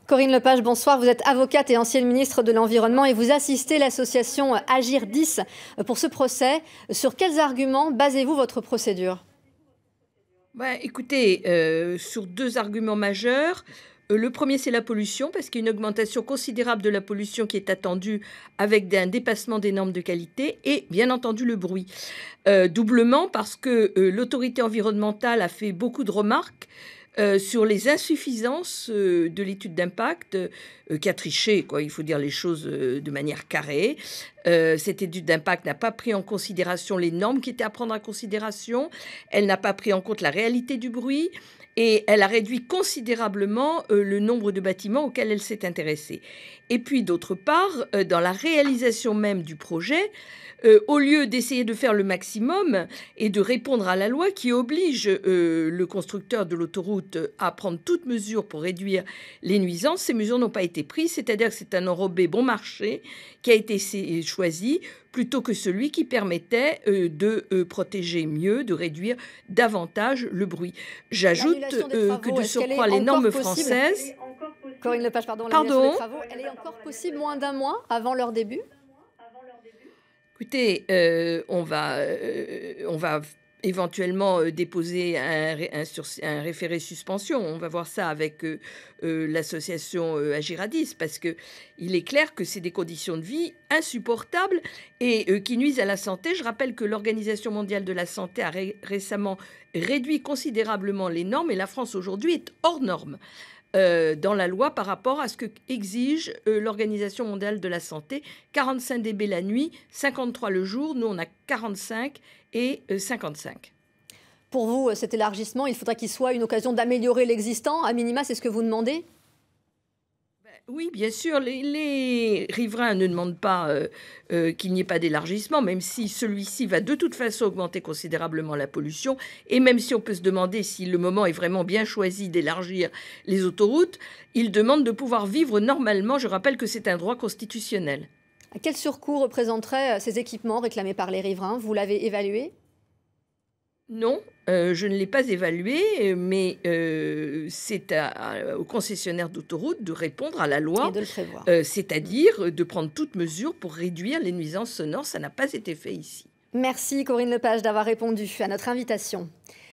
Corinne Lepage, bonsoir. Vous êtes avocate et ancienne ministre de l'Environnement et vous assistez l'association Agir 10 pour ce procès. Sur quels arguments basez-vous votre procédure? Écoutez, sur 2 arguments majeurs. Le premier, c'est la pollution, parce qu'il y a une augmentation considérable de la pollution qui est attendue avec un dépassement des normes de qualité et bien entendu le bruit. Doublement parce que, l'autorité environnementale a fait beaucoup de remarques, sur les insuffisances, de l'étude d'impact, qui a triché quoi, il faut dire les choses, de manière carrée. Cette étude d'impact n'a pas pris en considération les normes qui étaient à prendre en considération, elle n'a pas pris en compte la réalité du bruit et elle a réduit considérablement, le nombre de bâtiments auxquels elle s'est intéressée. Et puis d'autre part, dans la réalisation même du projet, au lieu d'essayer de faire le maximum et de répondre à la loi qui oblige, le constructeur de l'autoroute à prendre toute mesure pour réduire les nuisances, ces mesures n'ont pas été prises, c'est-à-dire que c'est un enrobé bon marché qui a été choisi plutôt que celui qui permettait, de, protéger mieux, de réduire davantage le bruit. J'ajoute, L'annulation des que travaux, de est-ce qu'elle est surcroît les encore normes possible? françaises. Corinne Lepage, pardon, l'annulation Pardon? des travaux, elle est encore possible moins d'un mois avant leur début? Écoutez, on va éventuellement, déposer un référé suspension. On va voir ça avec, l'association, Agiradis parce que il est clair que c'est des conditions de vie insupportables et qui nuisent à la santé. Je rappelle que l'Organisation mondiale de la santé a récemment réduit considérablement les normes et la France aujourd'hui est hors norme. Dans la loi par rapport à ce que exige, l'Organisation mondiale de la santé. 45 dB la nuit, 53 le jour. Nous, on a 45 et 55. Pour vous, cet élargissement, il faudrait qu'il soit une occasion d'améliorer l'existant. À minima, c'est ce que vous demandez? Oui, bien sûr, les riverains ne demandent pas, qu'il n'y ait pas d'élargissement, même si celui-ci va de toute façon augmenter considérablement la pollution et même si on peut se demander si le moment est vraiment bien choisi d'élargir les autoroutes, ils demandent de pouvoir vivre normalement. Je rappelle que c'est un droit constitutionnel. Quel surcoût représenteraient ces équipements réclamés par les riverains? Vous l'avez évalué? Non, je ne l'ai pas évalué, mais c'est aux concessionnaires d'autoroutes de répondre à la Et loi, de le prévoir. c'est-à-dire de prendre toute mesure pour réduire les nuisances sonores. Ça n'a pas été fait ici. Merci Corinne Lepage d'avoir répondu à notre invitation.